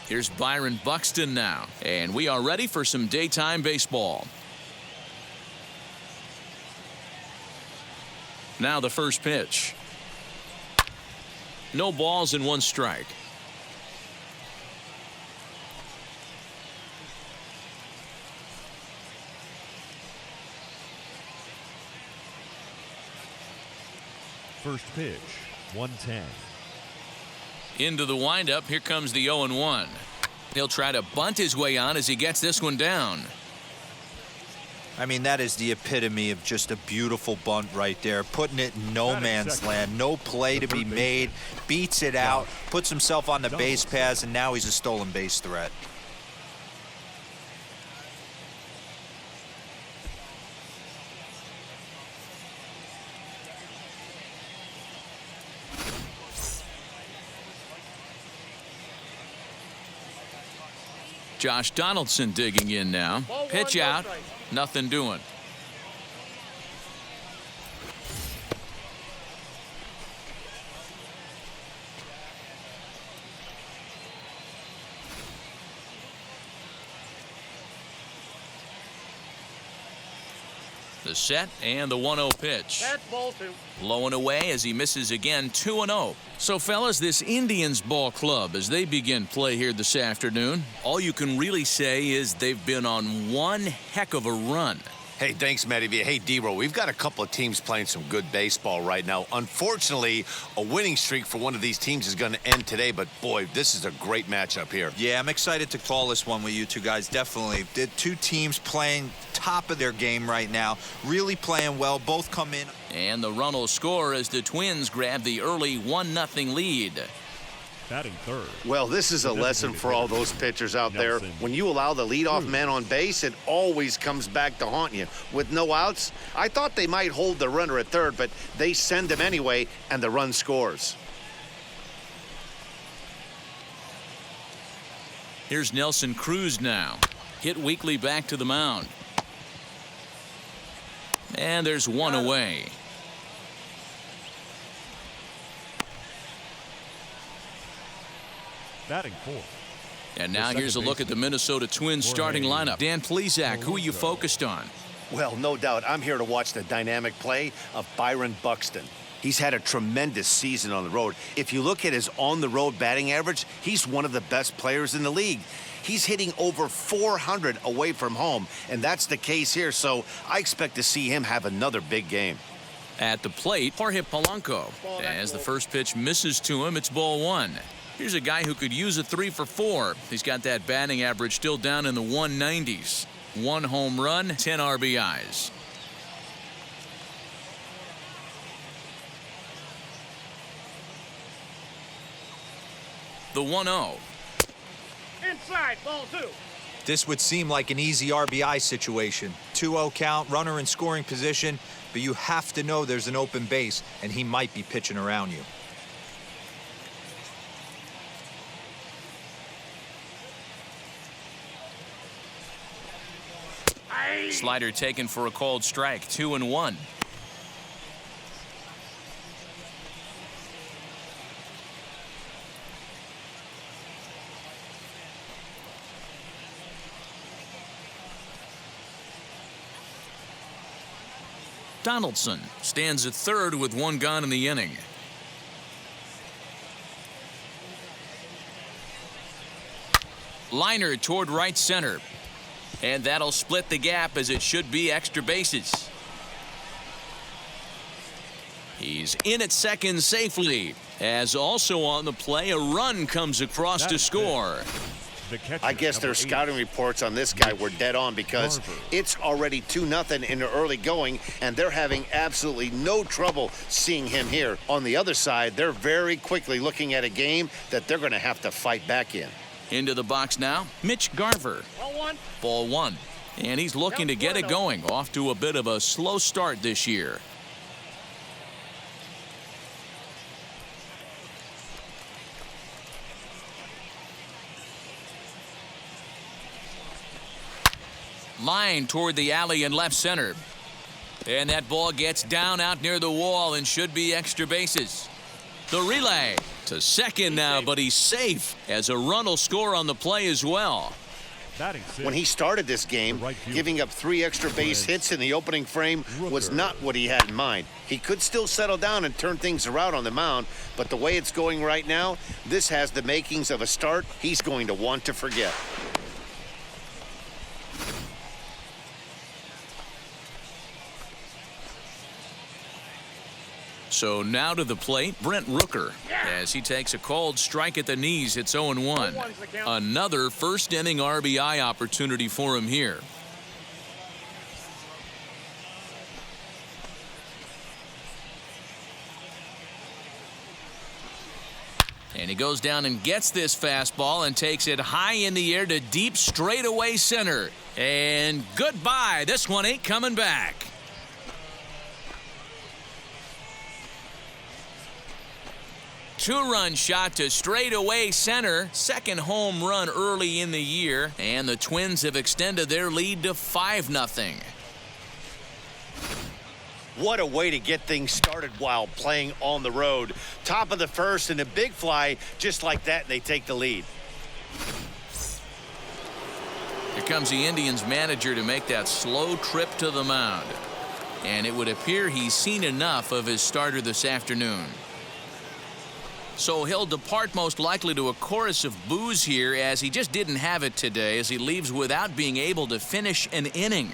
Here's Byron Buxton now, and we are ready for some daytime baseball. Now the first pitch. No balls and 1 strike. First pitch, 110. Into the windup. Here comes the 0-1. He'll try to bunt his way on as he gets this one down. I mean, that is the epitome of just a beautiful bunt right there. Putting it in no man's land. No play to be made. Beats it out. Puts himself on the base paths, and now he's a stolen base threat. Josh Donaldson digging in now. Pitch out. Nothing doing. The set and the 1-0 pitch. That's ball 2. Low and away as he misses again. 2-0. So fellas, this Indians ball club, as they begin play here this afternoon, all you can really say is they've been on one heck of a run. Hey, thanks, Matty V. Hey, D-Roll, we've got a couple of teams playing some good baseball right now. Unfortunately, a winning streak for one of these teams is going to end today, but boy, this is a great matchup here. Yeah, I'm excited to call this one with you two guys, definitely. The two teams playing top of their game right now, really playing well, both come in. And the run will score as the Twins grab the early 1-0 lead. Batting third. Well, this is a lesson for all those pitchers out there. When you allow the leadoff man on base, it always comes back to haunt you. With no outs, I thought they might hold the runner at third, but they send him anyway, and the run scores. Here's Nelson Cruz now. Hit weakly back to the mound. And there's one away. Batting fourth. And now here's a look at the Minnesota Twins starting lineup. Dan Plesac, who are you focused on? Well, no doubt, I'm here to watch the dynamic play of Byron Buxton. He's had a tremendous season on the road. If you look at his on-the-road batting average, he's one of the best players in the league. He's hitting over 400 away from home, and that's the case here, so I expect to see him have another big game. At the plate, Jorge Polanco. As the first pitch misses to him, it's ball 1. Here's a guy who could use a 3 for 4. He's got that batting average still down in the 190s. 1 home run, 10 RBIs. The 1-0. Inside, ball 2. This would seem like an easy RBI situation. 2-0 count, runner in scoring position, but you have to know there's an open base, and he might be pitching around you. Slider taken for a called strike. 2-1. Donaldson stands at third with 1 gone in the inning. Liner toward right center. And that'll split the gap as it should be extra bases. He's in at second safely. As also on the play, a run comes across to score. I guess their scouting reports on this guy were dead on because it's already 2-0 in the early going, and they're having absolutely no trouble seeing him here. On the other side, they're very quickly looking at a game that they're going to have to fight back in. Into the box now, Mitch Garver. Ball 1. Ball 1. And he's looking to get it going. Off to a bit of a slow start this year. Line toward the alley in left center. And that ball gets down out near the wall and should be extra bases. The relay. To second now, but he's safe as a run will score on the play as well. Batting sixth, When he started this game, right fielder. giving up 3 extra base hits in the opening frame was Rooker. not what he had in mind. He could still settle down and turn things around on the mound, but the way it's going right now, this has the makings of a start he's going to want to forget. So now to the plate, Brent Rooker. As he takes a called strike at the knees, it's 0-1. Another first inning RBI opportunity for him here. And he goes down and gets this fastball and takes it high in the air to deep straightaway center. And goodbye. This one ain't coming back. Two-run shot to straightaway center. Second home run early in the year. And the Twins have extended their lead to 5-0. What a way to get things started while playing on the road. Top of the first and a big fly just like that, and they take the lead. Here comes the Indians manager to make that slow trip to the mound. And it would appear he's seen enough of his starter this afternoon. So he'll depart most likely to a chorus of boos here, as he just didn't have it today, as he leaves without being able to finish an inning.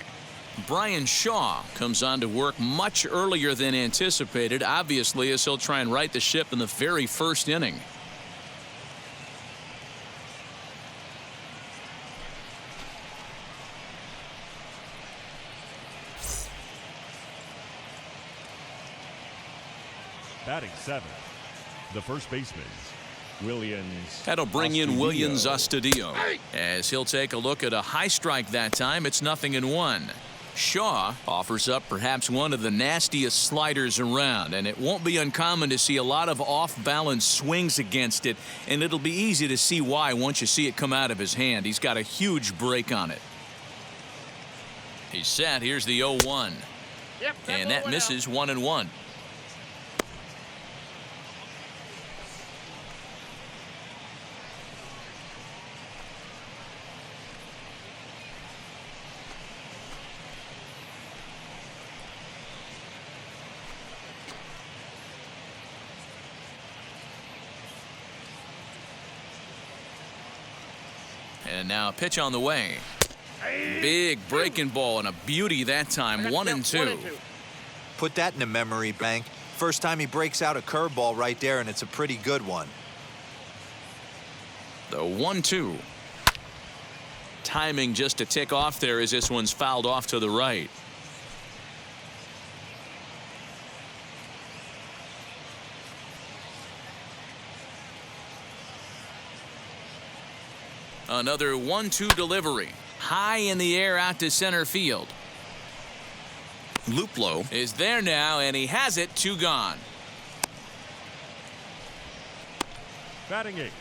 Brian Shaw comes on to work much earlier than anticipated, obviously, as he'll try and right the ship in the very first inning. batting seventh, the first baseman, Williams. That'll bring in Astudillo. Williams Astudillo. As he'll take a look at a high strike that time, it's 0-1. Shaw offers up perhaps one of the nastiest sliders around, and it won't be uncommon to see a lot of off-balance swings against it, and it'll be easy to see why once you see it come out of his hand. He's got a huge break on it. He's set. Here's the 0-1. And that misses 1-1. And now a pitch on the way. Big breaking ball and a beauty that time. 1-2. Put that in the memory bank. First time he breaks out a curveball right there, and it's a pretty good one. The 1-2. Timing just to tick off there as this one's fouled off to the right. Another 1-2 delivery. High in the air out to center field. Luplow is there now, and he has it. 2 gone. Batting eighth,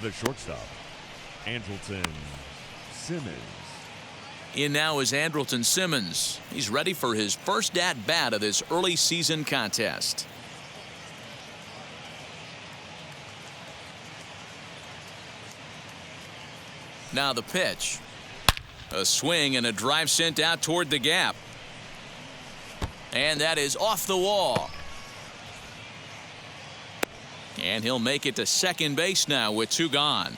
the shortstop, Andrelton Simmons. In now is Andrelton Simmons. He's ready for his first at-bat of this early season contest. Now the pitch. A swing and a drive sent out toward the gap. And that is off the wall. And he'll make it to second base now with 2 gone.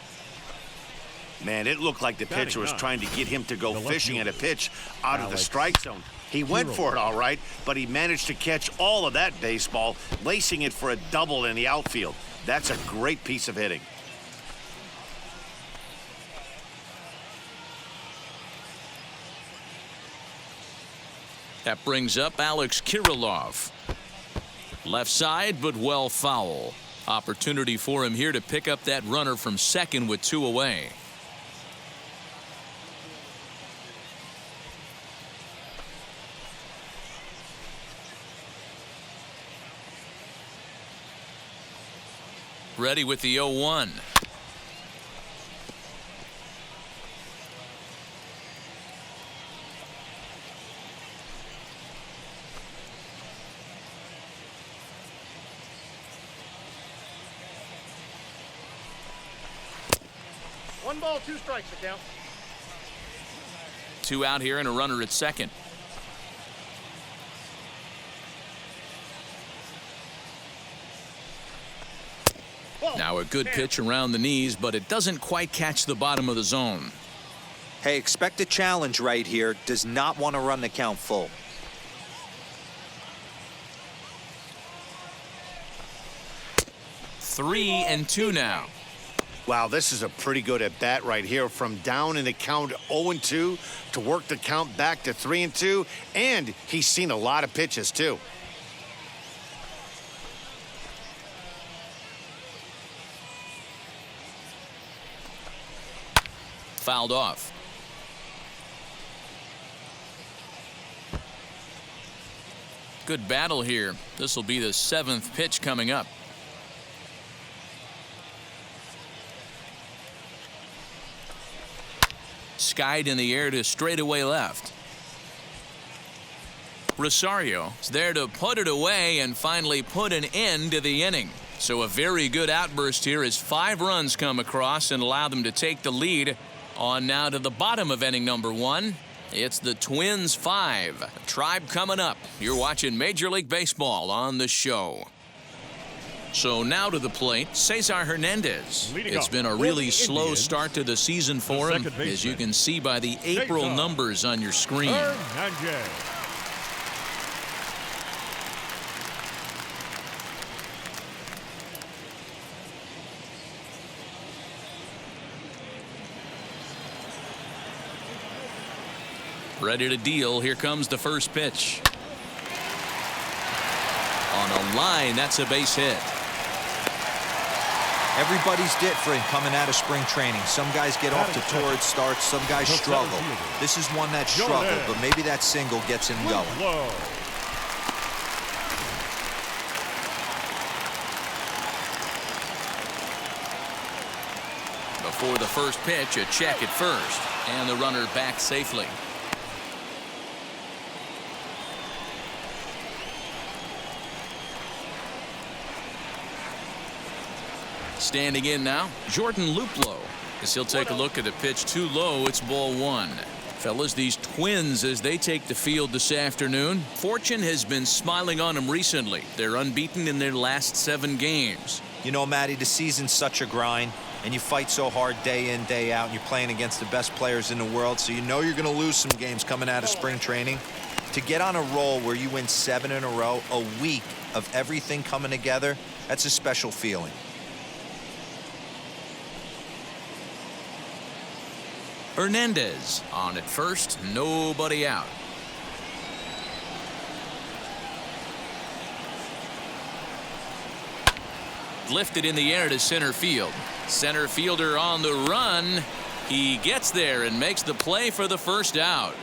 Man, it looked like the pitcher was trying to get him to go fishing at a pitch out of the strike zone. He went for it all right, but he managed to catch all of that baseball, lacing it for a double in the outfield. That's a great piece of hitting. That brings up Alex Kirilloff. Left side, but well foul. Opportunity for him here to pick up that runner from second with 2 away. Ready with the 0-1. 1 ball, 2 strikes to count. 2 out here and a runner at second. Now a good pitch around the knees, but it doesn't quite catch the bottom of the zone. Hey, expect a challenge right here. Does not want to run the count full. Three and 2 now. Wow, this is a pretty good at bat right here. From down in the count 0-2 to work the count back to 3-2, and he's seen a lot of pitches too. Fouled off. Good battle here. This will be the 7th pitch coming up. Skied in the air to straightaway left. Rosario is there to put it away and finally put an end to the inning. So a very good outburst here as 5 runs come across and allow them to take the lead. On now to the bottom of inning number 1. It's the Twins 5. Tribe coming up. You're watching Major League Baseball on the show. So now to the plate, Cesar Hernandez. It's been a really slow start to the season for him, as you can see by the April numbers on your screen. Ready to deal. Here comes the first pitch. On a line, that's a base hit. Everybody's different coming out of spring training. Some guys get off to torrid starts. Some guys struggle. This is one that struggled, but maybe that single gets him going. Before the first pitch, a check at first, and the runner back safely. Standing in now, Jordan Luplow, as he'll take a look at a pitch too low. It's ball 1. Fellas, these Twins, as they take the field this afternoon, fortune has been smiling on them recently. They're unbeaten in their last 7 games. You know, Matty, the season's such a grind, and you fight so hard day in, day out, and you're playing against the best players in the world, so you know you're going to lose some games coming out of spring training. To get on a roll where you win 7 in a row, a week of everything coming together, that's a special feeling. Hernandez on at first, nobody out. Lifted in the air to center field. Center fielder on the run. He gets there and makes the play for the first out.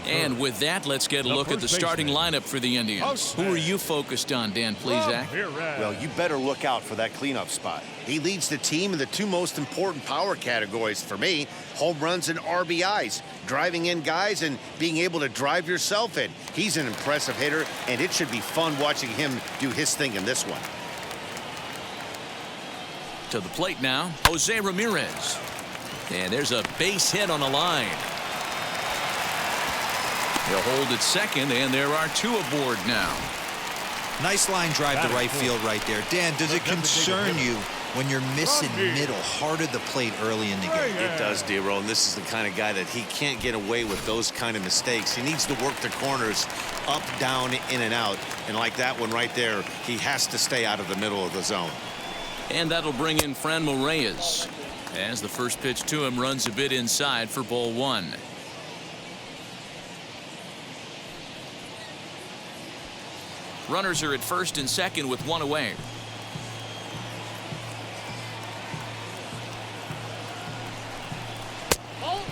And with that, let's get a look at the starting lineup for the Indians. Who are you focused on, Dan Plesac? Well, you better look out for that cleanup spot. He leads the team in the 2 most important power categories for me: home runs and RBIs, driving in guys and being able to drive yourself in. He's an impressive hitter, and it should be fun watching him do his thing in this one. To the plate now, Jose Ramirez. And there's a base hit on the line. He'll hold at second, and there are 2 aboard now. Nice line drive to right field right there. Dan, does it concern you when you're missing middle, hard at the plate early in the game? It does, D-Roll, and this is the kind of guy that he can't get away with those kind of mistakes. He needs to work the corners up, down, in, and out. And like that one right there, he has to stay out of the middle of the zone. And that'll bring in Franmil Reyes, as the first pitch to him runs a bit inside for ball 1. Runners are at first and second with 1 away.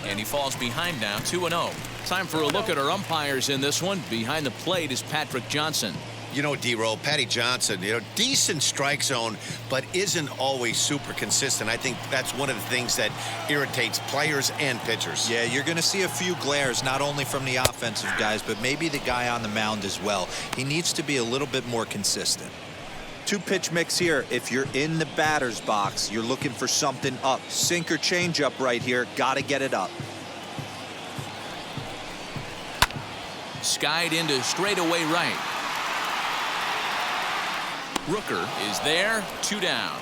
And he falls behind now, 2-0. Time for a look at our umpires in this one. Behind the plate is Patrick Johnson. You know, D-Roll, Patty Johnson, decent strike zone, but isn't always super consistent. I think that's one of the things that irritates players and pitchers. Yeah, you're going to see a few glares, not only from the offensive guys, but maybe the guy on the mound as well. He needs to be a little bit more consistent. 2-pitch mix here. If you're in the batter's box, you're looking for something up. Sinker changeup right here. Got to get it up. Skied into straightaway right. Rooker is there, 2 down.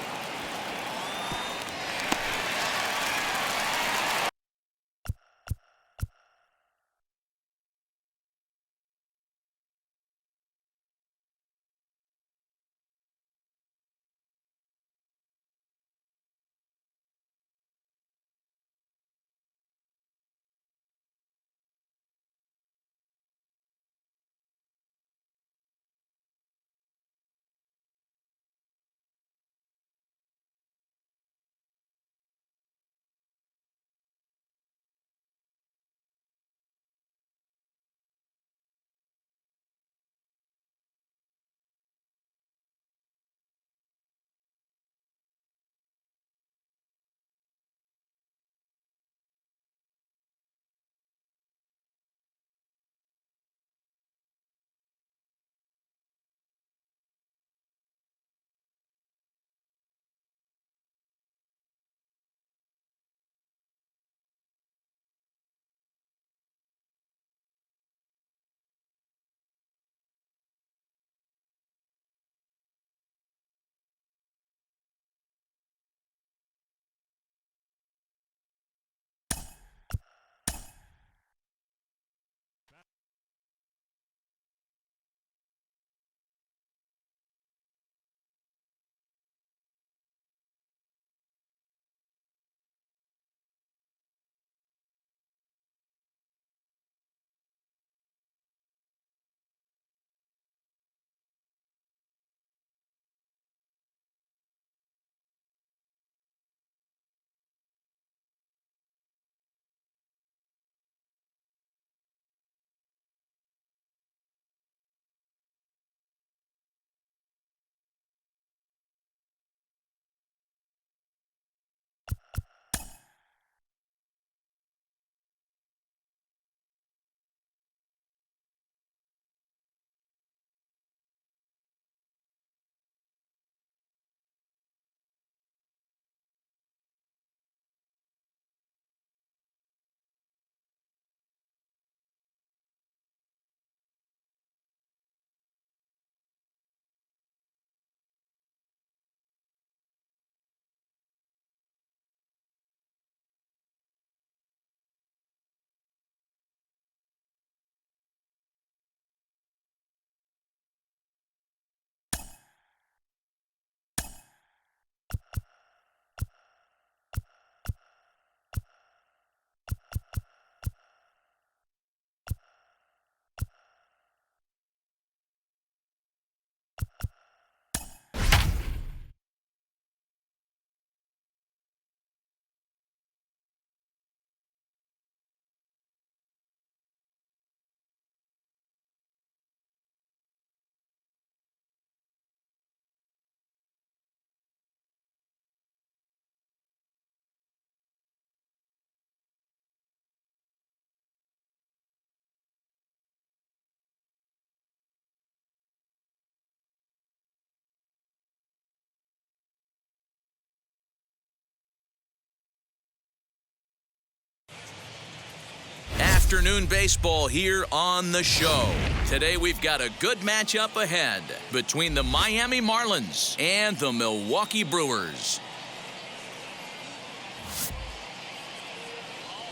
Afternoon baseball here on the show. Today we've got a good matchup ahead between the Miami Marlins and the Milwaukee Brewers.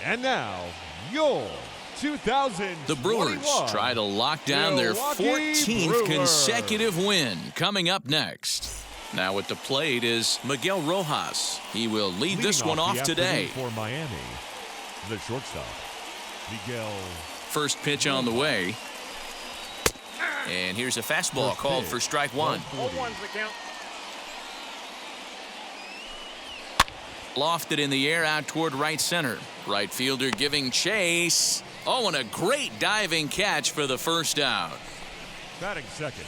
And now, your 2021 The Brewers try to lock down their 14th consecutive win. Coming up next. Now at the plate is Miguel Rojas. He will lead this one off today. For Miami, the shortstop, Miguel. First pitch on the way. And here's a fastball called for strike one. 0-1's the count. Lofted in the air out toward right center. Right fielder giving chase. Oh, and a great diving catch for the first out. Batting second,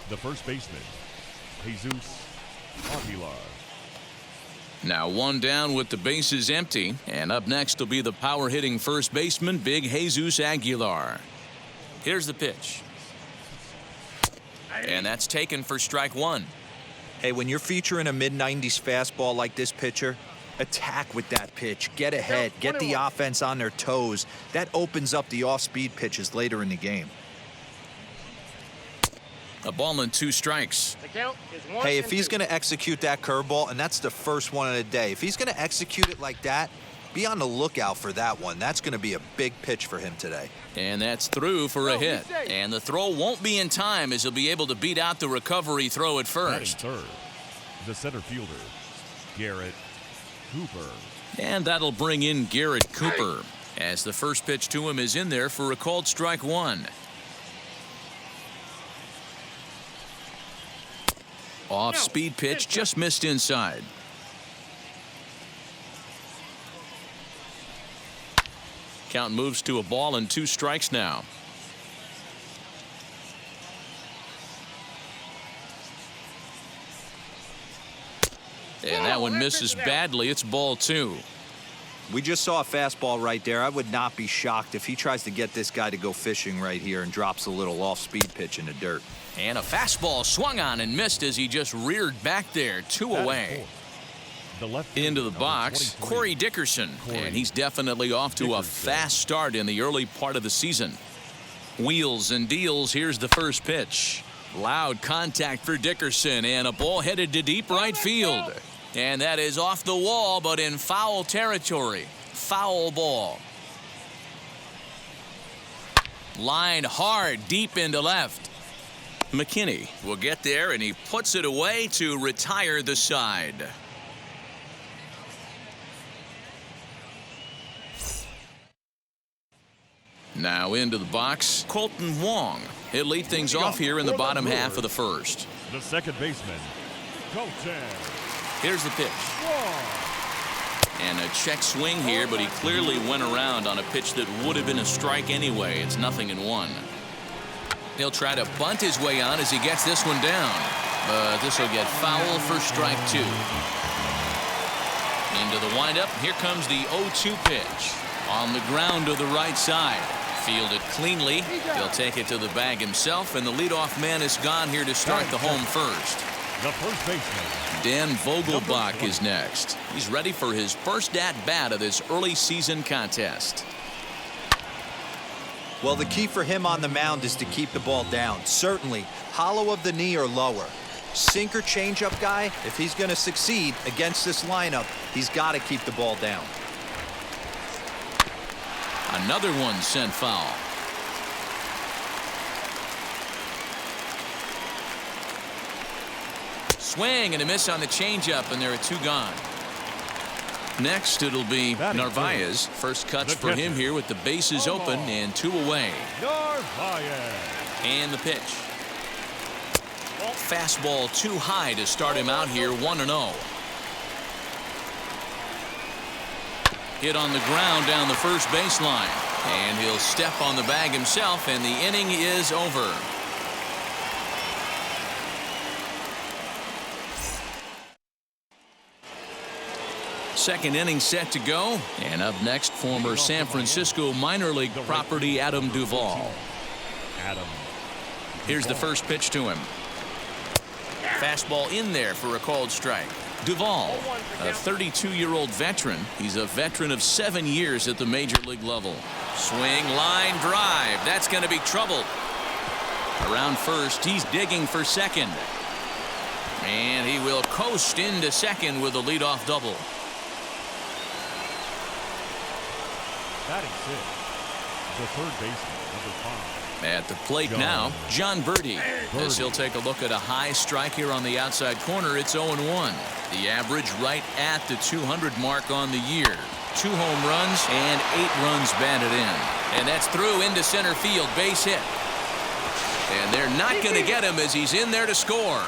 the first baseman, Jesus Aguilar. Now one down with the bases empty. And up next will be the power-hitting first baseman, Big Jesus Aguilar. Here's the pitch. And that's taken for strike one. Hey, when you're featuring a mid-90s fastball like this pitcher, attack with that pitch. Get ahead. Get the offense on their toes. That opens up the off-speed pitches later in the game. A ball and 2 strikes. The count is 1 Hey, if and he's 2. going to execute that curveball, and that's the first one of the day, if he's going to execute it like that, be on the lookout for that one. That's going to be a big pitch for him today. And that's through for a hit. And the throw won't be in time as he'll be able to beat out the recovery throw at Batting first. third, the center fielder, Garrett Cooper. And that'll bring in Garrett Cooper as the first pitch to him is in there for a called strike 1. Off-speed pitch just missed inside. Count moves to a ball and 2 strikes now. And that one misses badly. It's ball 2. We just saw a fastball right there. I would not be shocked if he tries to get this guy to go fishing right here and drops a little off-speed pitch in the dirt. And a fastball swung on and missed as he just reared back there. 2 away. The left Into the fielder, box, number 23. Corey Dickerson. And he's definitely off to a fast start in the early part of the season. Wheels and deals. Here's the first pitch. Loud contact for Dickerson, and a ball headed to deep right field. And that is off the wall, but in foul territory. Foul ball. Line hard deep into left. McKinney will get there, and he puts it away to retire the side. Now into the box, Colton Wong. He'll lead things off here in the bottom half of the first. The second baseman, Colton Here's the pitch. Wong. And a check swing here, but he clearly went around on a pitch that would have been a strike anyway. It's 0-1. He'll try to bunt his way on as he gets this one down. But this will get foul for strike 2. Into the windup. Here comes the 0-2 pitch. On the ground to the right side. Fielded cleanly. He'll take it to the bag himself, and the leadoff man is gone here to start the home first. The first baseman, Dan Vogelbach is next. He's ready for his first at-bat of this early season contest. Well, the key for him on the mound is to keep the ball down. Certainly, hollow of the knee or lower. Sinker changeup guy, if he's going to succeed against this lineup, he's got to keep the ball down. Another one sent foul. Swing and a miss on the changeup, and there are 2 gone. Next, it'll be Narvaez. First cuts for him here with the bases open and 2 away. Narvaez. And the pitch. Fastball too high to start him out here, 1-0. Hit on the ground down the first baseline. And he'll step on the bag himself, and the inning is over. Second inning set to go. And up next, former San Francisco minor league property Adam Duvall. Here's the first pitch to him. Fastball in there for a called strike. Duvall, a 32-year-old veteran. He's a veteran of 7 years at the major league level. Swing, line, drive. That's going to be trouble. Around first, he's digging for second. And he will coast into second with a leadoff double. Batting 6, the third baseman, number 5. At the plate now, John Birdie. As he'll take a look at a high strike here on the outside corner, it's 0-1. The average right at the 200 mark on the year. 2 home runs and 8 runs batted in. And that's through into center field, base hit. And they're not going to get him as he's in there to score.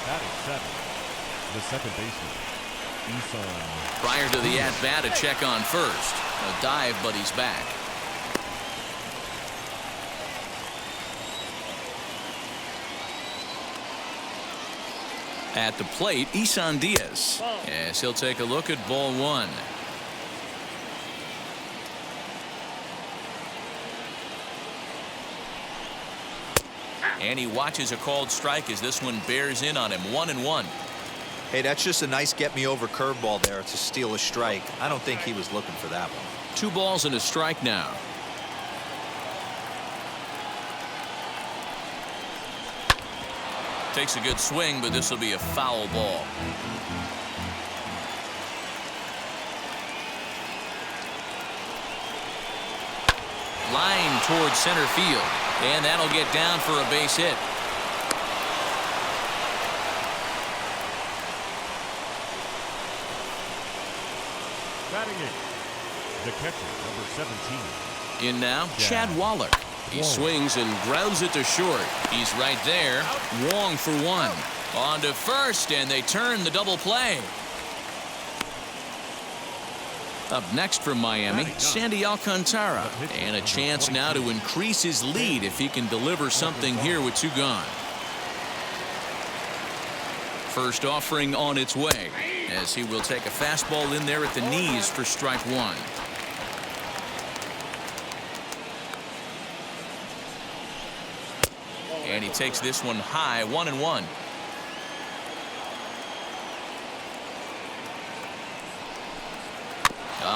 Batting 7, the second baseman, Prior to the at-bat, a check on first. A dive, but he's back. At the plate, Isan Diaz. As he'll take a look at ball 1. And he watches a called strike as this one bears in on him. 1-1. Hey, that's just a nice get-me-over curveball there. It's a steal a strike. I don't think he was looking for that one. 2 balls and a strike now. Takes a good swing, but this will be a foul ball. Line towards center field, and that'll get down for a base hit. Batting in, the catcher, number 17. In now, Chad Wallach. He swings and grounds it to short. He's right there. Wong for 1. On to first, and they turn the double play. Up next from Miami, Sandy Alcantara. And a chance now to increase his lead if he can deliver something here with 2 gone. First offering on its way, as he will take a fastball in there at the knees for strike 1. And he takes this one high. 1-1.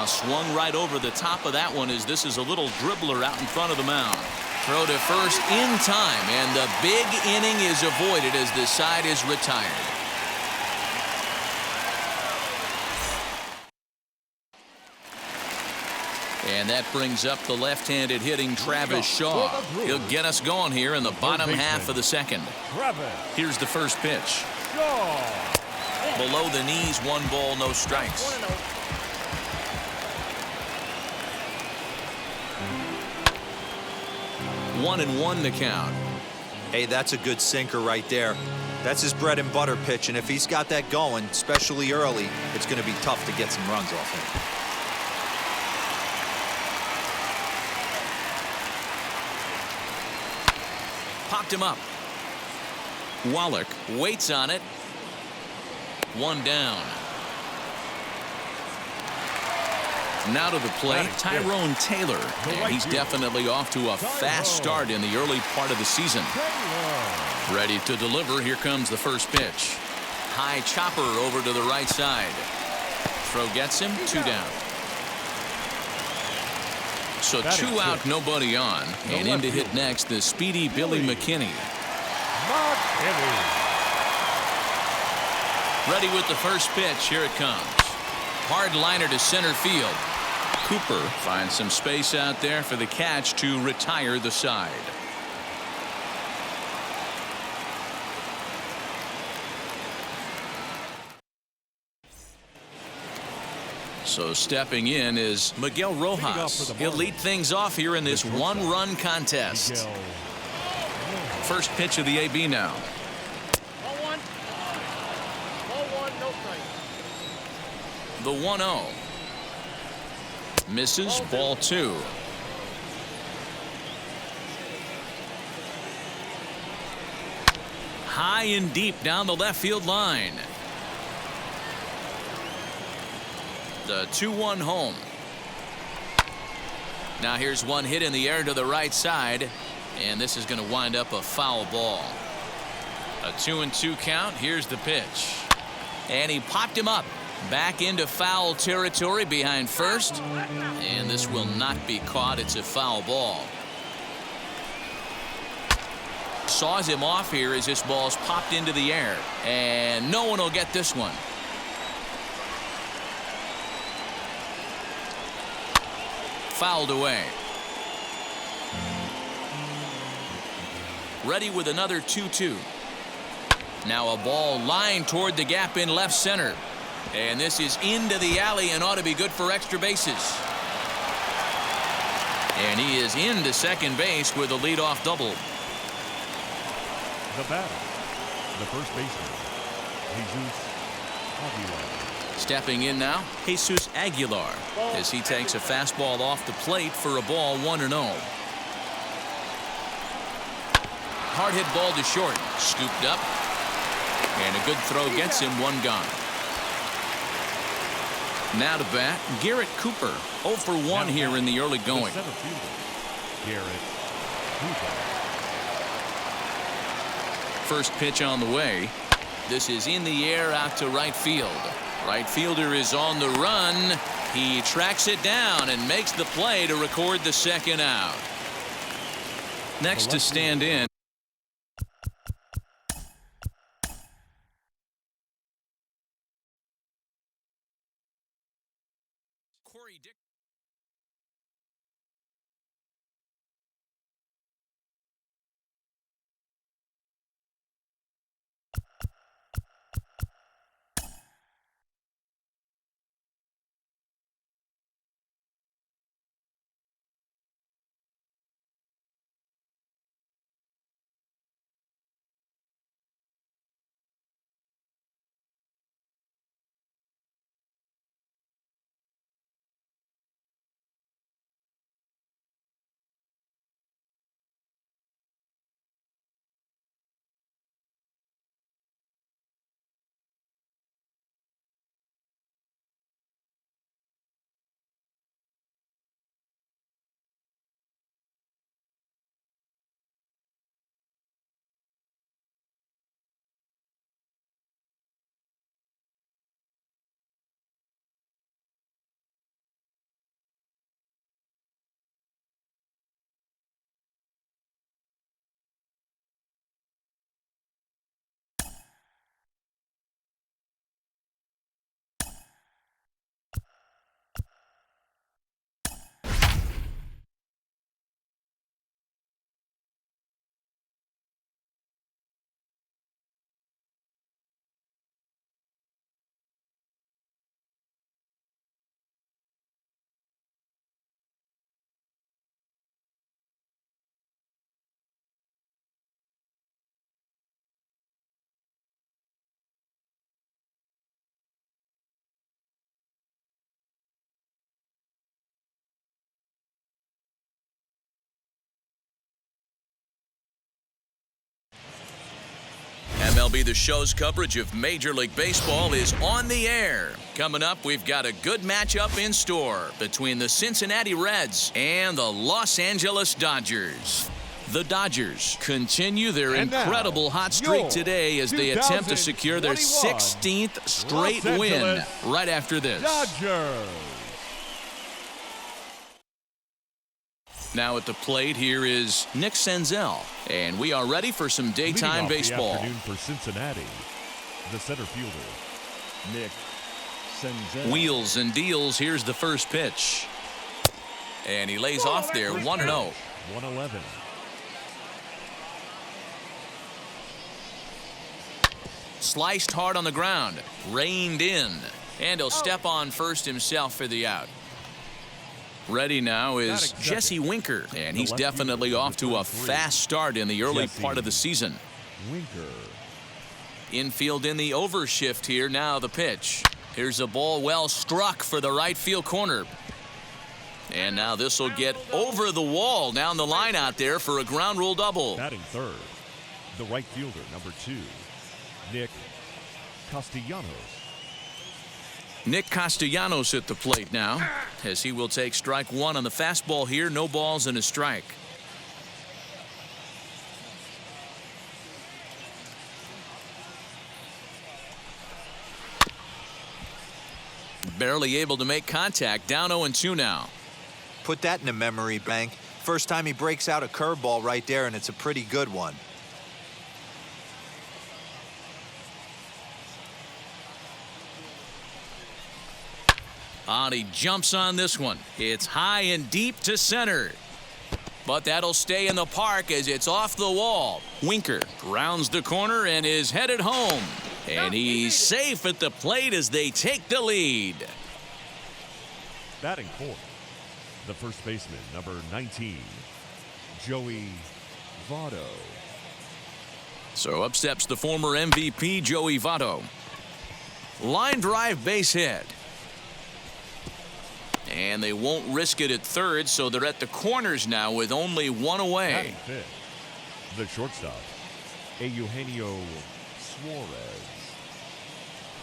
Swung right over the top of that one as this is a little dribbler out in front of the mound. Throw to first in time, and the big inning is avoided as the side is retired. And that brings up the left-handed hitting Travis Shaw. He'll get us going here in the bottom half of the second. Here's the first pitch. Below the knees, 1 ball, no strikes. 1-1 the count. Hey, that's a good sinker right there. That's his bread and butter pitch, and if he's got that going, especially early, it's going to be tough to get some runs off him. Popped him up. Wallach waits on it. 1 down. Now to the plate, Tyrone Taylor. And he's definitely off to a fast start in the early part of the season. Ready to deliver. Here comes the first pitch. High chopper over to the right side. Throw gets him. 2 down. So 2 out, nobody on. And in to hit next, the speedy Billy McKinney. Ready with the first pitch. Here it comes. Hard liner to center field. Cooper finds some space out there for the catch to retire the side. So stepping in is Miguel Rojas. He'll lead things off here in this 1-run contest. First pitch of the AB now. Ball 1. Ball 1, no strike. The 1-0. Misses. Ball 2. High and deep down the left field line. The 2-1 home. Now here's one hit in the air to the right side, and this is going to wind up a foul ball. A 2-2 count. Here's the pitch, and he popped him up. Back into foul territory behind first, and this will not be caught. It's a foul ball. Saws him off here as this ball's popped into the air, and no one will get this one. Fouled away. Ready with another 2-2. Now a ball lined toward the gap in left center. And this is into the alley and ought to be good for extra bases. And he is into second base with a leadoff double. The batter, the first baseman, Jesus Aguilar. Stepping in now, Jesus Aguilar, as he takes a fastball off the plate for a ball 1-0. Hard hit ball to short, scooped up, and a good throw gets him. 1 gone. Now to bat, Garrett Cooper. 0 for 1 here in the early going. Garrett Cooper. First pitch on the way. This is in the air out to right field. Right fielder is on the run. He tracks it down and makes the play to record the second out. Next to stand in. Corey Dick. MLB The Show's coverage of Major League Baseball is on the air. Coming up, we've got a good matchup in store between the Cincinnati Reds and the Los Angeles Dodgers. The Dodgers continue their incredible hot streak today as they attempt to secure their 16th straight win right after this. Dodgers. Now at the plate, here is Nick Senzel, and we are ready for some daytime baseball. The afternoon for Cincinnati, the center fielder, Nick Senzel. Wheels and deals. Here's the first pitch, and he lays off there. 1-0. 1-11. Sliced hard on the ground, reined in, and he'll step on first himself for the out. Ready now is Jesse Winker, and he's definitely off to a fast start in the early part of the season. Winker. Infield in the overshift here. Now the pitch. Here's a ball well struck for the right field corner. And now this will get over the wall down the line out there for a ground rule double. Batting third, the right fielder, number 2, Nick Castellanos. Nick Castellanos at the plate now, as he will take strike one on the fastball here. No balls and a strike. Barely able to make contact. Down 0-2 now. Put that in a memory bank. First time he breaks out a curveball right there, and it's a pretty good one. And he jumps on this one. It's high and deep to center. But that'll stay in the park as it's off the wall. Winker rounds the corner and is headed home. And he's safe at the plate as they take the lead. Batting fourth, the first baseman, number 19, Joey Votto. So up steps the former MVP, Joey Votto. Line drive base hit. And they won't risk it at third, so they're at the corners now with only one away. Batting fifth, the shortstop, Eugenio Suarez.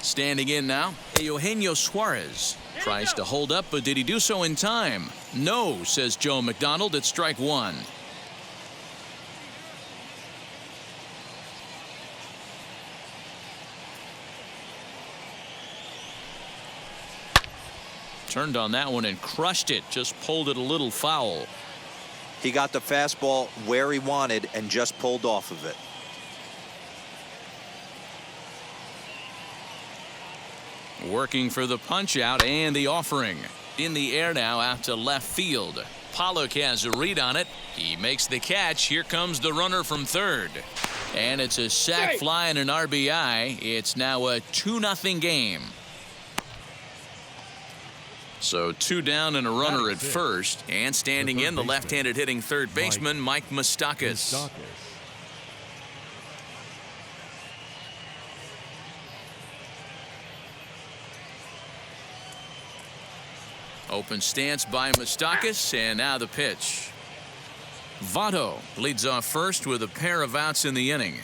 Standing in now, Eugenio Suarez tries to hold up, but did he do so in time? No, says Joe McDonald at strike one. Turned on that one and crushed it. Just pulled it a little foul. He got the fastball where he wanted and just pulled off of it. Working for the punch out and the offering. In the air now out to left field. Pollock has a read on it. He makes the catch. Here comes the runner from third. And it's a sac fly and an RBI. It's now a 2-0 game. So 2 down and a runner at first. And standing in, the left-handed hitting third baseman, Mike Moustakas. Open stance by Moustakas, and now the pitch. Votto leads off first with a pair of outs in the inning.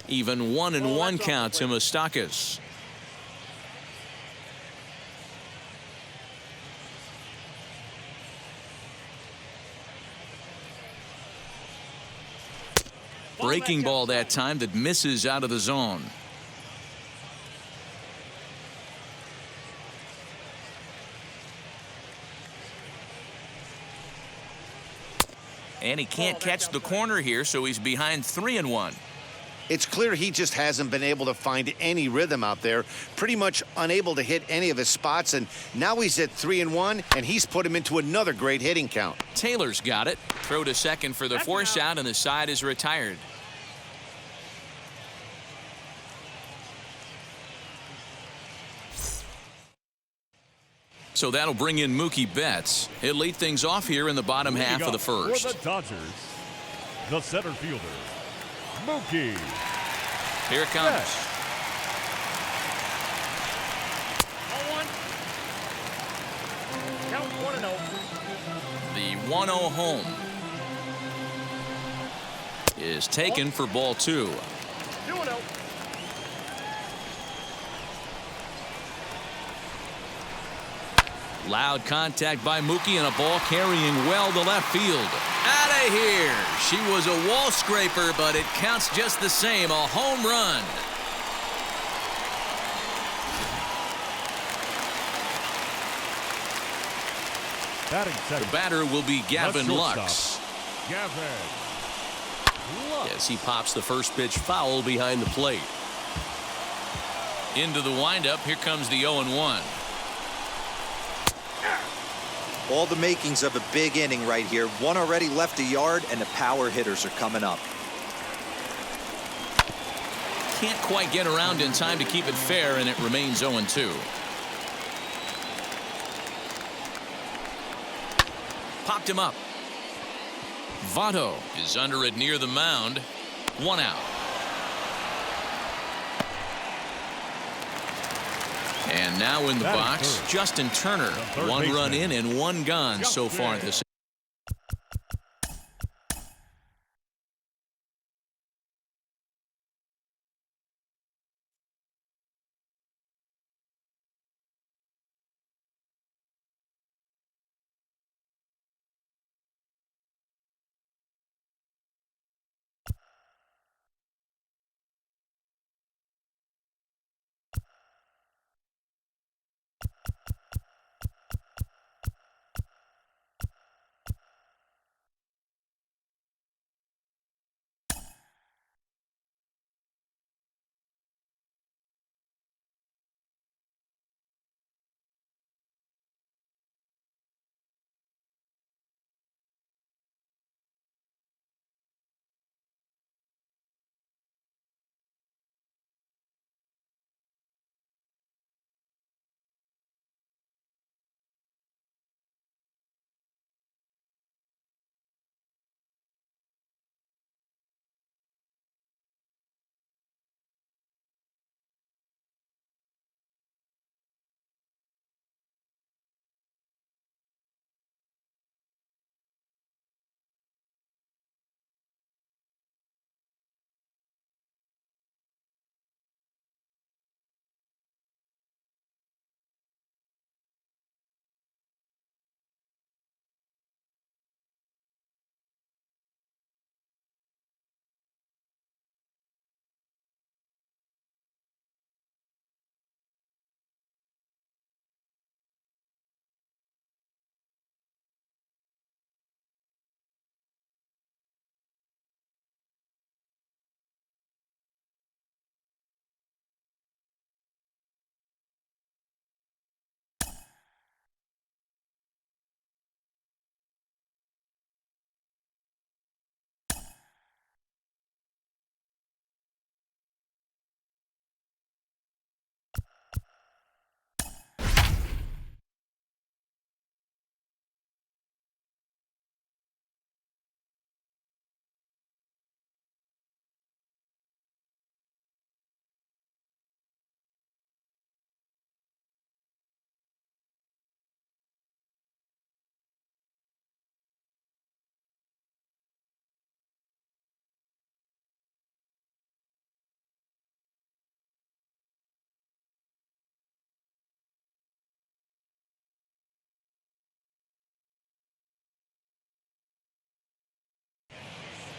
Even 1-1 count to Moustakas. Breaking ball that time that misses out of the zone. And he can't catch the corner here, so he's behind 3-1. It's clear he just hasn't been able to find any rhythm out there. Pretty much unable to hit any of his spots, and now he's at 3-1, and he's put him into another great hitting count. Taylor's got it. Throw to second for the force out, and the side is retired. So that'll bring in Mookie Betts. He'll lead things off here in the bottom half of the first. For the Dodgers, the center fielder, Mookie. Here it comes. 0-1. Count 1-0. The 1-0 home is taken for ball 2. 2-0. Loud contact by Mookie and a ball carrying well to left field. Out of here. She was a wall scraper, but it counts just the same. A home run. The batter will be Gavin Lux. Yes, he pops the first pitch foul behind the plate. Into the windup. Here comes the 0-1. All the makings of a big inning right here. One already left the yard, and the power hitters are coming up. Can't quite get around in time to keep it fair, and it remains 0-2. Popped him up. Votto is under it near the mound. 1 out. And now in the box, Justin Turner. 1 run in and 1 gone so far this.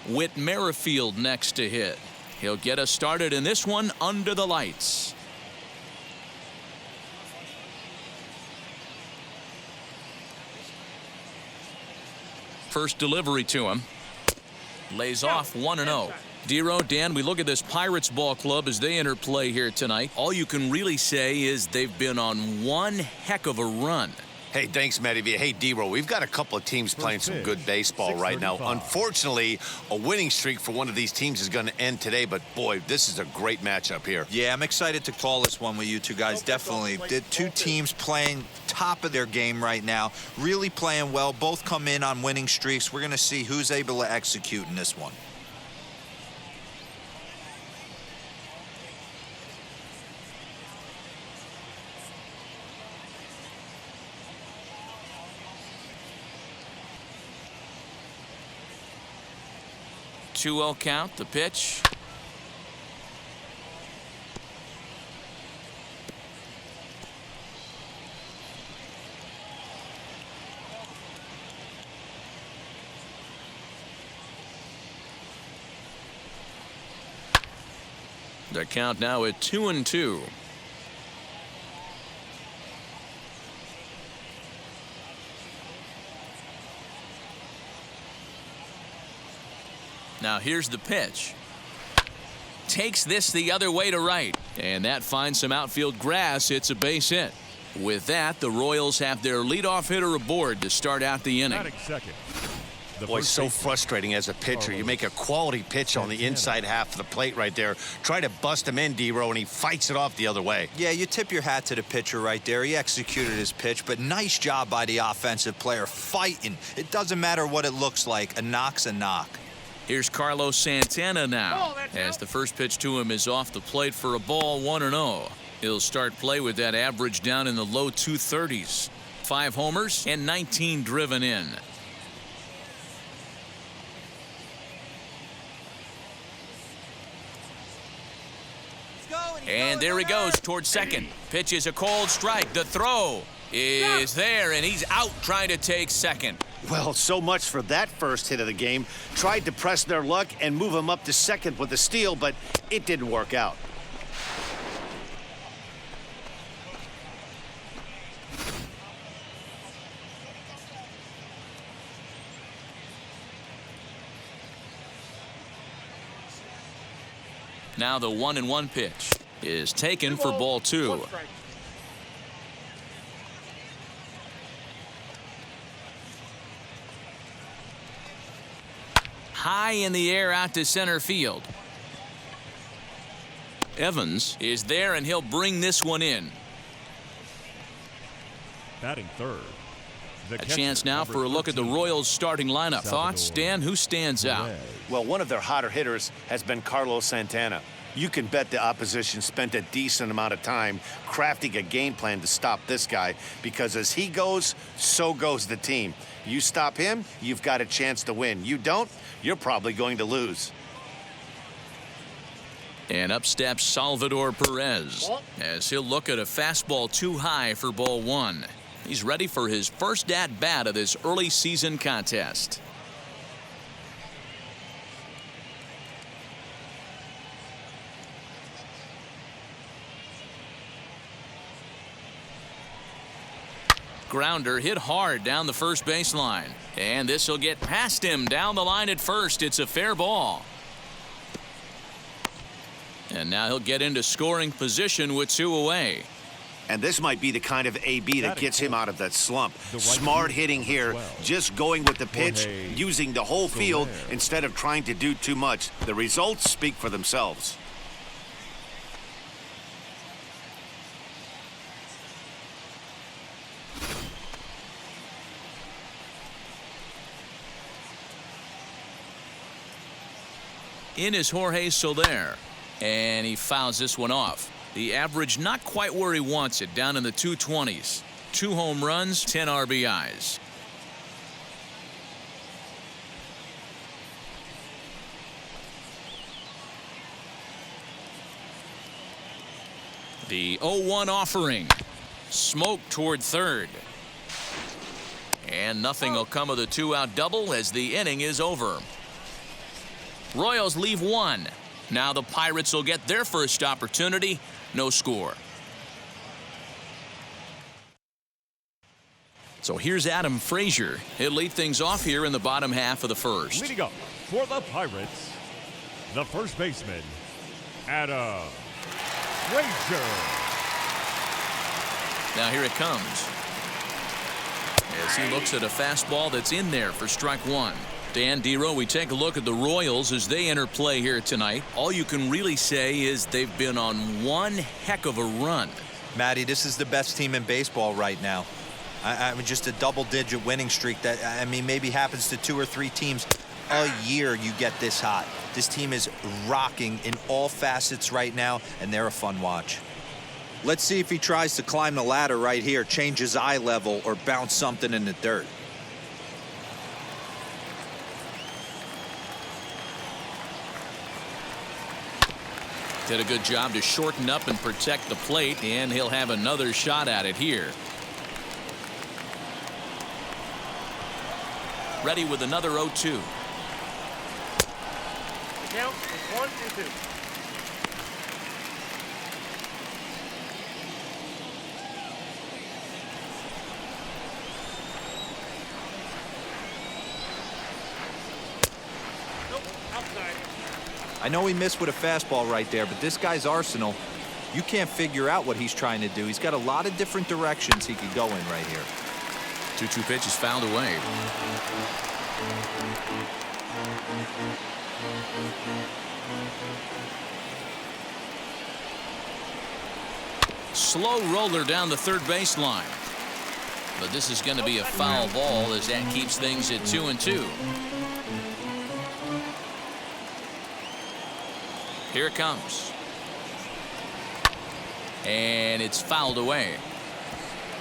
Whit Merrifield next to hit. He'll get us started in this one under the lights. First delivery to him. Lays off 1-0. Dero, Dan, we look at this Pirates ball club as they enter play here tonight. All you can really say is they've been on one heck of a run. Hey, thanks, Matty V. Hey, D-Roll, we've got a couple of teams playing some good baseball right now. Unfortunately, a winning streak for one of these teams is going to end today, but boy, this is a great matchup here. Yeah, I'm excited to call this one with you two guys. Definitely. The two teams playing top of their game right now, really playing well. Both come in on winning streaks. We're going to see who's able to execute in this one. Two-0 count, the pitch. The count now at 2-2. Now here's the pitch. Takes this the other way to right. And that finds some outfield grass. It's a base hit. With that, the Royals have their leadoff hitter aboard to start out the inning. Second. Boy, so frustrating as a pitcher. You make a quality pitch on the inside half of the plate right there. Try to bust him in, D-Row, and he fights it off the other way. Yeah, you tip your hat to the pitcher right there. He executed his pitch, but nice job by the offensive player fighting. It doesn't matter what it looks like. A knock's a knock. Here's Carlos Santana now, as the first pitch to him is off the plate for a ball, 1-0. He'll start play with that average down in the low 230s. 5 homers and 19 driven in. And there he goes towards second. Pitch is a cold strike. The throw is there, and he's out trying to take second. Well, so much for that first hit of the game. Tried to press their luck and move him up to second with a steal, but it didn't work out. Now the 1-1 pitch is taken for ball 2. High in the air out to center field. Evans is there, and he'll bring this one in. Batting third. A chance now for a look at the Royals starting lineup. Thoughts, Dan? Who stands out? Well, one of their hotter hitters has been Carlos Santana. You can bet the opposition spent a decent amount of time crafting a game plan to stop this guy, because as he goes, so goes the team. You stop him, you've got a chance to win. You don't, you're probably going to lose. And up steps Salvador Perez as he'll look at a fastball too high for ball 1. He's ready for his first at-bat of this early season contest. Grounder hit hard down the first baseline. And this will get past him down the line at first. It's a fair ball. And now he'll get into scoring position with 2 away. And this might be the kind of AB that gets him out of that slump. Smart hitting here, just going with the pitch, using the whole field instead of trying to do too much. The results speak for themselves. In is Jorge Soler, and he fouls this one off. The average not quite where he wants it, down in the 220s. 2 home runs, 10 RBIs. The 0-1 offering. Smoke toward third. And nothing will come of the 2-out double as the inning is over. Royals leave one. Now the Pirates will get their first opportunity. No score. So here's Adam Frazier. He'll lead things off here in the bottom half of the first. Leading up for the Pirates, the first baseman, Adam Frazier. Now here it comes. As he looks at a fastball that's in there for strike one. Dan Dero, we take a look at the Royals as they enter play here tonight. All you can really say is they've been on one heck of a run. Matty, this is the best team in baseball right now. I mean, just a double-digit winning streak that, I mean, maybe happens to 2 or 3 teams a year you get this hot. This team is rocking in all facets right now, and they're a fun watch. Let's see if he tries to climb the ladder right here, change his eye level, or bounce something in the dirt. Did a good job to shorten up and protect the plate, and he'll have another shot at it here. Ready with another 0-2. The count is 1 and 2. Nope, outside. I know he missed with a fastball right there, but this guy's arsenal, you can't figure out what he's trying to do. He's got a lot of different directions he could go in right here. 2-2 pitch is fouled away. Slow roller down the third baseline. But this is going to be a foul ball as that keeps things at 2-2. Here it comes. And it's fouled away.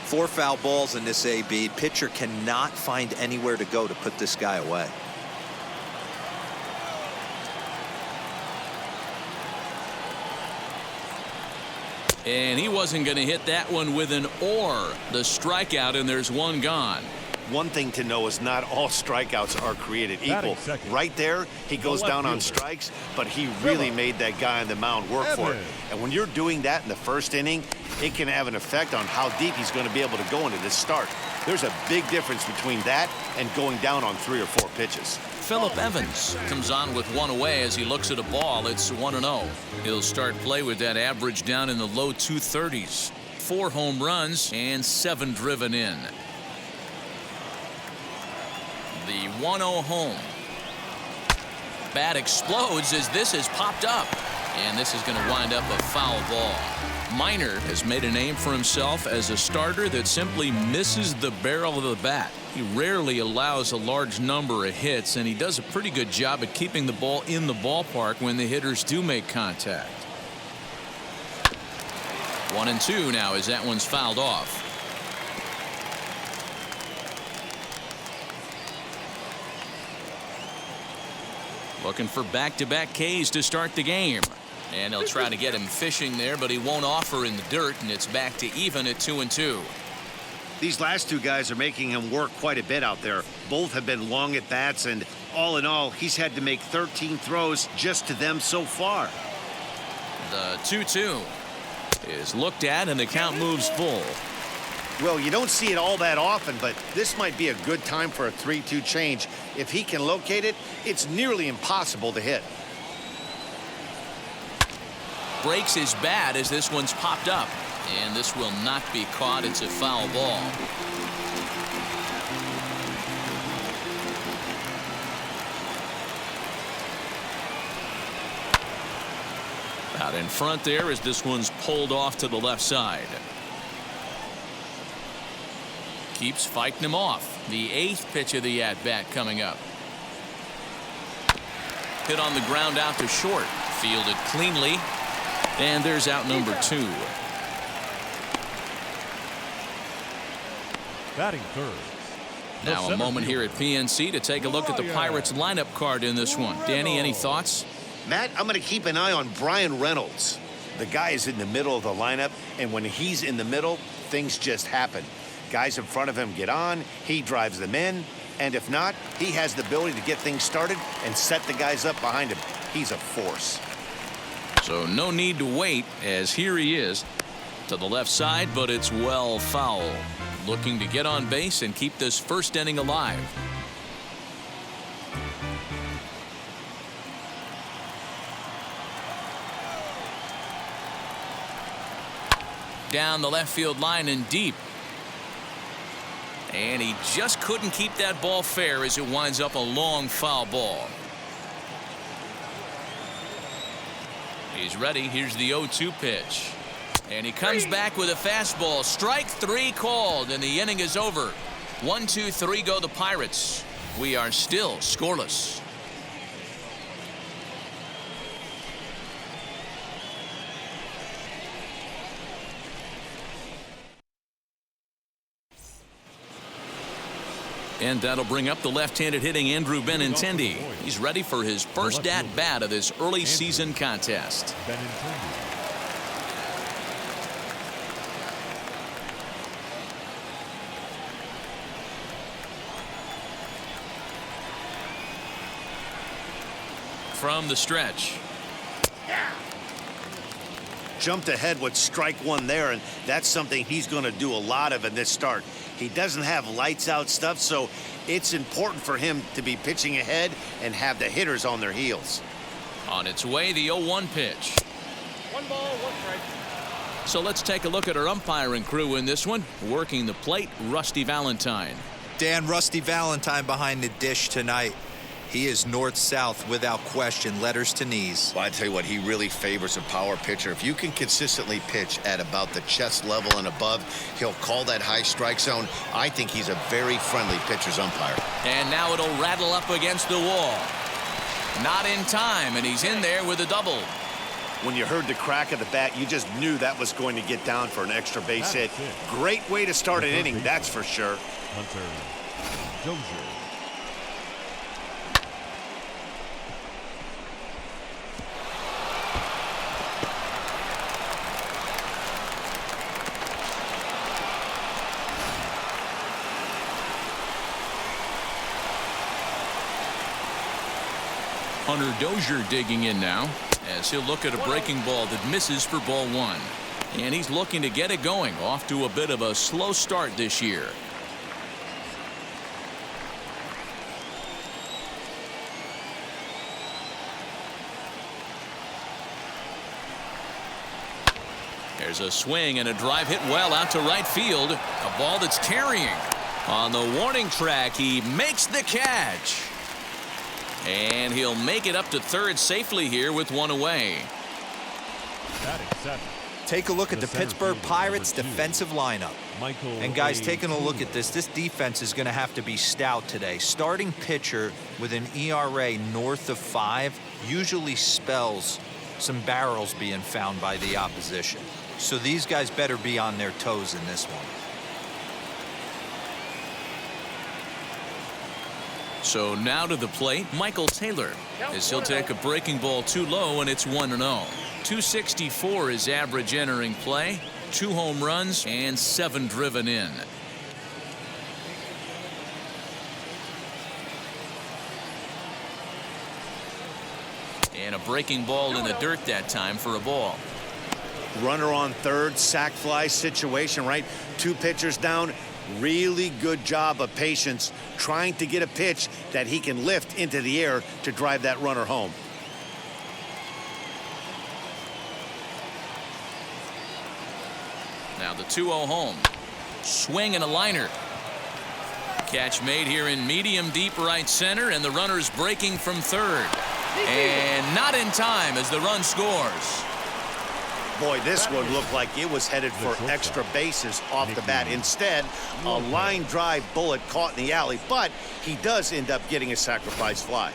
4 foul balls in this AB. Pitcher cannot find anywhere to go to put this guy away. And he wasn't going to hit that one with an or. The strikeout, and there's one gone. One thing to know is not all strikeouts are created equal. Right there, he goes down on strikes, but he really made that guy on the mound work for it. And when you're doing that in the first inning, it can have an effect on how deep he's going to be able to go into this start. There's a big difference between that and going down on 3 or 4 pitches. Phillip Evans comes on with one away as he looks at a ball. It's 1-0. He'll start play with that average down in the low 230s. 4 home runs and 7 driven in. The 1-0 home. Bat explodes as this has popped up. And this is going to wind up a foul ball. Minor has made a name for himself as a starter that simply misses the barrel of the bat. He rarely allows a large number of hits, and he does a pretty good job at keeping the ball in the ballpark when the hitters do make contact. 1-2 now as that one's fouled off. Looking for back-to-back Ks to start the game. And they'll try to get him fishing there, but he won't offer in the dirt, and it's back to even at 2-2. These last 2 guys are making him work quite a bit out there. Both have been long at bats, and all in all, he's had to make 13 throws just to them so far. The 2-2 is looked at, and the count moves full. Well, you don't see it all that often, but this might be a good time for a 3-2 change. If he can locate it, it's nearly impossible to hit. Breaks his bat as this one's popped up. And this will not be caught. It's a foul ball. Out in front there as this one's pulled off to the left side. Keeps fighting him off. The 8th pitch of the at-bat coming up. Hit on the ground out to short. Fielded cleanly. And there's out number 2. Batting third. Now a moment here at PNC to take a look at the Pirates lineup card in this one. Danny, any thoughts? Matt, I'm going to keep an eye on Brian Reynolds. The guy is in the middle of the lineup, and when he's in the middle, things just happen. Guys in front of him get on, he drives them in. And if not, he has the ability to get things started and set the guys up behind him. He's a force. So no need to wait, as here he is to the left side, but it's well foul. Looking to get on base and keep this first inning alive. Down the left field line and deep. And he just couldn't keep that ball fair as it winds up a long foul ball. He's ready. Here's the 0-2 pitch. And he comes back with a fastball. Strike three called, and the inning is over. 1-2-3 go the Pirates. We are still scoreless. And that'll bring up the left-handed hitting Andrew Benintendi. He's ready for his first at-bat of this early season contest. From the stretch. Jumped ahead with strike one there, and that's something he's going to do a lot of in this start. He doesn't have lights out stuff, so it's important for him to be pitching ahead and have the hitters on their heels. On its way, the 0-1 pitch. 1 ball, 1 strike. So let's take a look at our umpiring crew in this one. Working the plate, Rusty Valentine. Dan, Rusty Valentine behind the dish tonight. He is north-south without question, letters to knees. Well, I tell you what, he really favors a power pitcher. If you can consistently pitch at about the chest level and above, he'll call that high strike zone. I think he's a very friendly pitcher's umpire. And now it'll rattle up against the wall. Not in time, and he's in there with a double. When you heard the crack of the bat, you just knew that was going to get down for an extra base hit. Great way to start an inning, that's for sure. Hunter Dozier. Hunter Dozier digging in now as he'll look at a breaking ball that misses for ball one. And he's looking to get it going. Off to a bit of a slow start this year. There's a swing and a drive hit well out to right field. A ball that's carrying. On the warning track, he makes the catch. And he'll make it up to third safely here with one away. Take a look at the Pittsburgh Pirates defensive lineup. And guys, taking a look at this defense is going to have to be stout today. Starting pitcher with an ERA north of 5 usually spells some barrels being found by the opposition. So these guys better be on their toes in this one. So now to the plate, Michael Taylor, as he'll take a breaking ball too low, and it's 1-0. 264 is average entering play, 2 home runs and 7 driven in. And a breaking ball in the dirt that time for a ball. Runner on third, sac fly situation, right? 2 pitchers down. Really good job of patience, trying to get a pitch that he can lift into the air to drive that runner home. Now the 2-0 home. Swing and a liner. Catch made here in medium deep right center, and the runner's breaking from third. And not in time as the run scores. Boy, this one looked like it was headed for extra bases off the bat. Instead, a line drive bullet caught in the alley, but he does end up getting a sacrifice fly.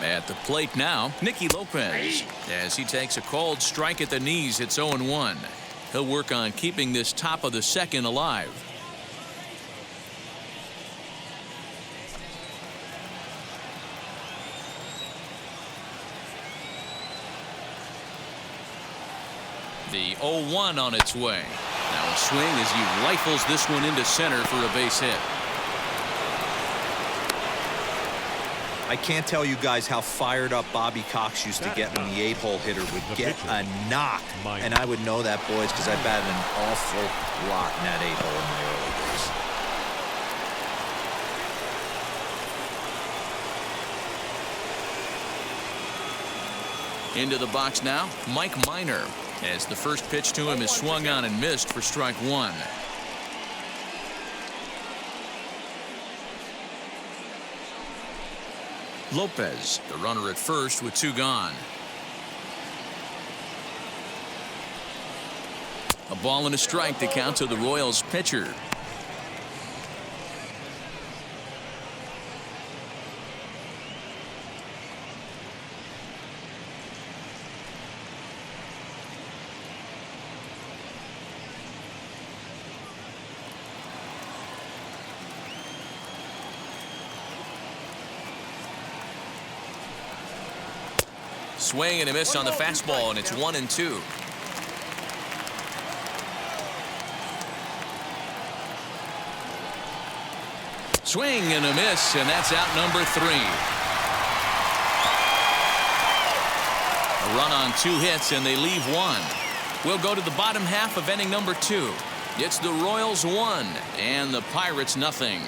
At the plate now, Nicky Lopez, as he takes a called strike at the knees. It's 0-1. He'll work on keeping this top of the second alive. The 0-1 on its way. Now a swing as he rifles this one into center for a base hit. I can't tell you guys how fired up Bobby Cox used to get when the 8-hole hitter would get a knock. And I would know that, boys, because I batted an awful lot in that 8-hole in my early days. Into the box now, Mike Minor, as the first pitch to him is swung on and missed for strike one. Lopez, the runner at first with two gone. A ball and a strike to count to the Royals pitcher. Swing and a miss on the fastball, and it's 1-2. Swing and a miss, and that's out number 3. A run on 2 hits, and they leave 1. We'll go to the bottom half of inning number 2. It's the Royals 1 and the Pirates nothing.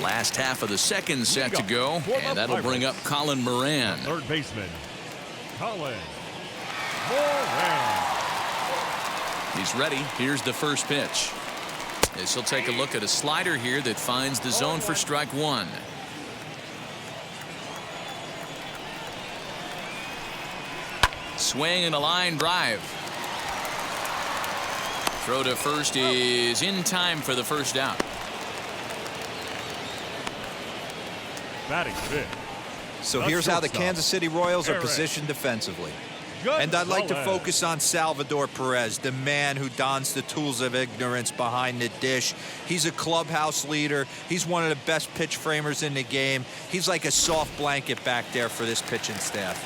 Last half of the second set to go, and that'll bring up Colin Moran. Third baseman, Colin Moran. He's ready. Here's the first pitch. As he'll take a look at a slider here that finds the zone for strike one. Swing and a line drive. Throw to first is in time for the first out. Batting fifth. So here's how the Kansas City Royals are positioned defensively. And I'd like to focus on Salvador Perez, the man who dons the tools of ignorance behind the dish. He's a clubhouse leader. He's one of the best pitch framers in the game. He's like a soft blanket back there for this pitching staff.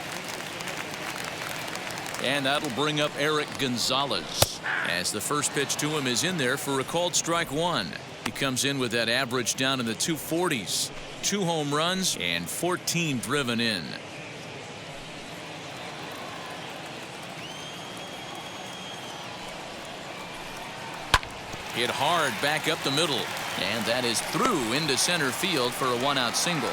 And that'll bring up Eric Gonzalez, as the first pitch to him is in there for a called strike one. He comes in with that average down in the 240s. 2 home runs and 14 driven in. Hit hard back up the middle, and that is through into center field for a 1-out single.